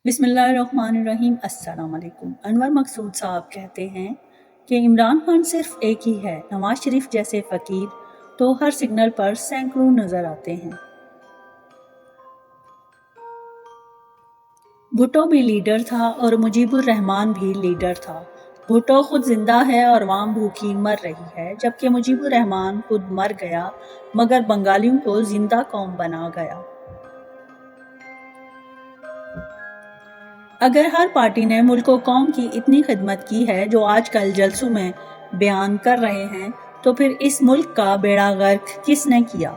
بسم اللہ الرحمن الرحیم۔ السلام علیکم۔ انور مقصود صاحب کہتے ہیں کہ عمران خان صرف ایک ہی ہے، نواز شریف جیسے فقیر تو ہر سگنل پر سینکڑوں نظر آتے ہیں۔ بھٹو بھی لیڈر تھا اور مجیب الرحمان بھی لیڈر تھا۔ بھٹو خود زندہ ہے اور عوام بھوکی مر رہی ہے، جبکہ مجیب الرحمان خود مر گیا مگر بنگالیوں کو زندہ قوم بنا گیا۔ اگر ہر پارٹی نے ملک و قوم کی اتنی خدمت کی ہے جو آج کل جلسوں میں بیان کر رہے ہیں، تو پھر اس ملک کا بیڑا غرق کس نے کیا؟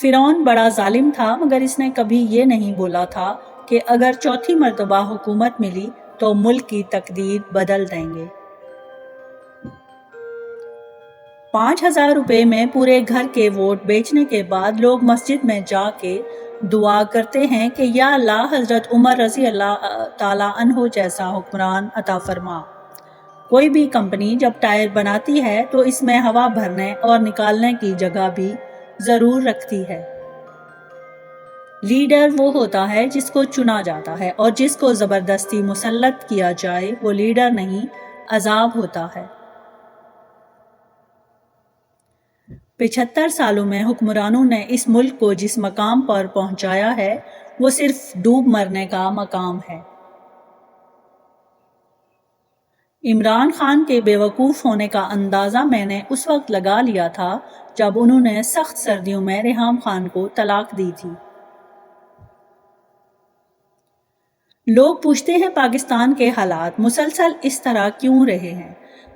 فرعون بڑا ظالم تھا مگر اس نے کبھی یہ نہیں بولا تھا کہ اگر چوتھی مرتبہ حکومت ملی تو ملک کی تقدیر بدل دیں گے۔ 5,000 روپے میں پورے گھر کے ووٹ بیچنے کے بعد لوگ مسجد میں جا کے دعا کرتے ہیں کہ یا اللہ حضرت عمر رضی اللہ تعالیٰ عنہ جیسا حکمران عطا فرما۔ کوئی بھی کمپنی جب ٹائر بناتی ہے تو اس میں ہوا بھرنے اور نکالنے کی جگہ بھی ضرور رکھتی ہے۔ لیڈر وہ ہوتا ہے جس کو چنا جاتا ہے، اور جس کو زبردستی مسلط کیا جائے وہ لیڈر نہیں، عذاب ہوتا ہے۔ 75 سالوں میں حکمرانوں نے اس ملک کو جس مقام پر پہنچایا ہے وہ صرف ڈوب مرنے کا مقام ہے۔ عمران خان کے بے وقوف ہونے کا اندازہ میں نے اس وقت لگا لیا تھا جب انہوں نے سخت سردیوں میں ریحام خان کو طلاق دی تھی۔ لوگ پوچھتے ہیں پاکستان کے حالات مسلسل اس طرح کیوں رہے ہیں؟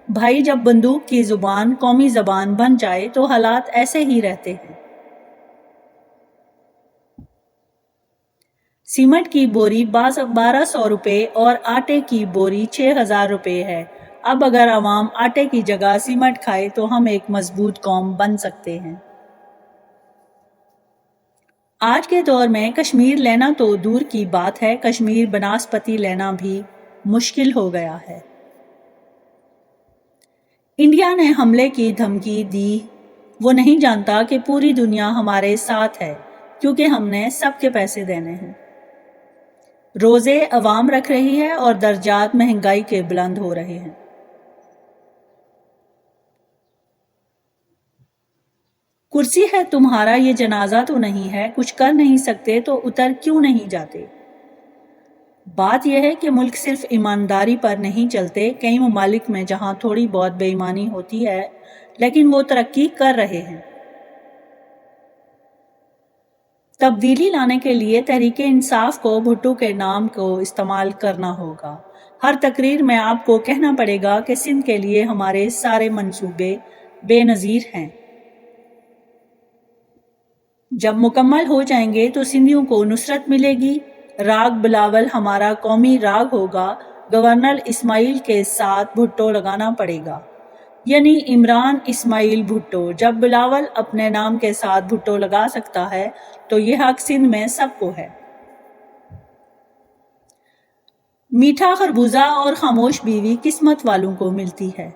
بھائی، جب بندوق کی زبان قومی زبان بن جائے تو حالات ایسے ہی رہتے ہیں۔ سیمنٹ کی بوری 1,200 روپے اور آٹے کی بوری 6,000 روپے ہے۔ اب اگر عوام آٹے کی جگہ سیمنٹ کھائے تو ہم ایک مضبوط قوم بن سکتے ہیں۔ آج کے دور میں کشمیر لینا تو دور کی بات ہے، کشمیر بناسپتی لینا بھی مشکل ہو گیا ہے۔ انڈیا نے حملے کی دھمکی دی، وہ نہیں جانتا کہ پوری دنیا ہمارے ساتھ ہے کیونکہ ہم نے سب کے پیسے دینے ہیں۔ روزے عوام رکھ رہی ہے اور درجات مہنگائی کے بلند ہو رہے ہیں۔ کرسی ہے تمہارا یہ جنازہ تو نہیں ہے، کچھ کر نہیں سکتے تو اتر کیوں نہیں جاتے؟ بات یہ ہے کہ ملک صرف ایمانداری پر نہیں چلتے، کئی ممالک میں جہاں تھوڑی بہت بے ایمانی ہوتی ہے لیکن وہ ترقی کر رہے ہیں۔ تبدیلی لانے کے لیے تحریک انصاف کو بھٹو کے نام کو استعمال کرنا ہوگا۔ ہر تقریر میں آپ کو کہنا پڑے گا کہ سندھ کے لیے ہمارے سارے منصوبے بے نظیر ہیں۔ جب مکمل ہو جائیں گے تو سندھیوں کو نصرت ملے گی۔ راگ بلاول ہمارا قومی راگ ہوگا، گورنر اسماعیل کے ساتھ بھٹو لگانا پڑے گا، یعنی عمران اسماعیل بھٹو۔ جب بلاول اپنے نام کے ساتھ بھٹو لگا سکتا ہے تو یہ حق سندھ میں سب کو ہے۔ میٹھا خربوزہ اور خاموش بیوی قسمت والوں کو ملتی ہے۔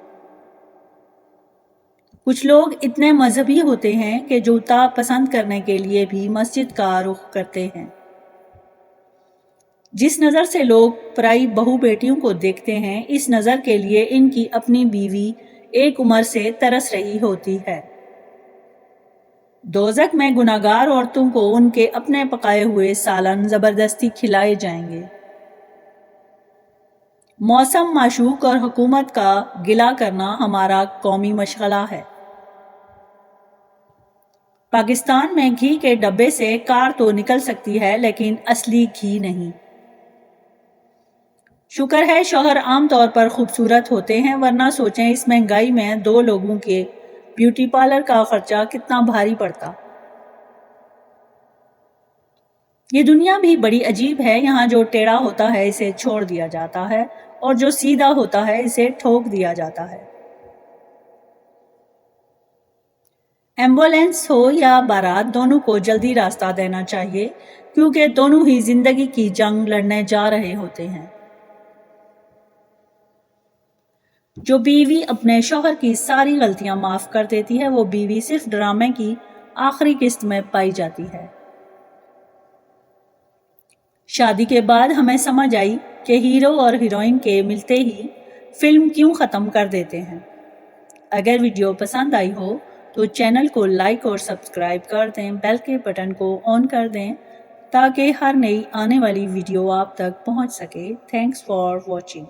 کچھ لوگ اتنے مذہبی ہوتے ہیں کہ جوتا پسند کرنے کے لیے بھی مسجد کا رخ کرتے ہیں۔ جس نظر سے لوگ پرائی بہو بیٹیوں کو دیکھتے ہیں، اس نظر کے لیے ان کی اپنی بیوی ایک عمر سے ترس رہی ہوتی ہے۔ دوزخ میں گناہگار عورتوں کو ان کے اپنے پکائے ہوئے سالن زبردستی کھلائے جائیں گے۔ موسم، معشوق اور حکومت کا گلہ کرنا ہمارا قومی مشغلہ ہے۔ پاکستان میں گھی کے ڈبے سے کار تو نکل سکتی ہے لیکن اصلی گھی نہیں۔ شکر ہے شوہر عام طور پر خوبصورت ہوتے ہیں، ورنہ سوچیں اس مہنگائی میں 2 لوگوں کے بیوٹی پارلر کا خرچہ کتنا بھاری پڑتا۔ یہ دنیا بھی بڑی عجیب ہے، یہاں جو ٹیڑھا ہوتا ہے اسے چھوڑ دیا جاتا ہے اور جو سیدھا ہوتا ہے اسے ٹھوک دیا جاتا ہے۔ ایمبولینس ہو یا بارات، دونوں کو جلدی راستہ دینا چاہیے کیونکہ دونوں ہی زندگی کی جنگ لڑنے جا رہے ہوتے ہیں۔ جو بیوی اپنے شوہر کی ساری غلطیاں معاف کر دیتی ہے وہ بیوی صرف ڈرامے کی آخری قسط میں پائی جاتی ہے۔ شادی کے بعد ہمیں سمجھ آئی کہ ہیرو اور ہیروئن کے ملتے ہی فلم کیوں ختم کر دیتے ہیں۔ اگر ویڈیو پسند آئی ہو تو چینل کو لائک اور سبسکرائب کر دیں، بیل کے بٹن کو آن کر دیں تاکہ ہر نئی آنے والی ویڈیو آپ تک پہنچ سکے۔ Thanks for watching.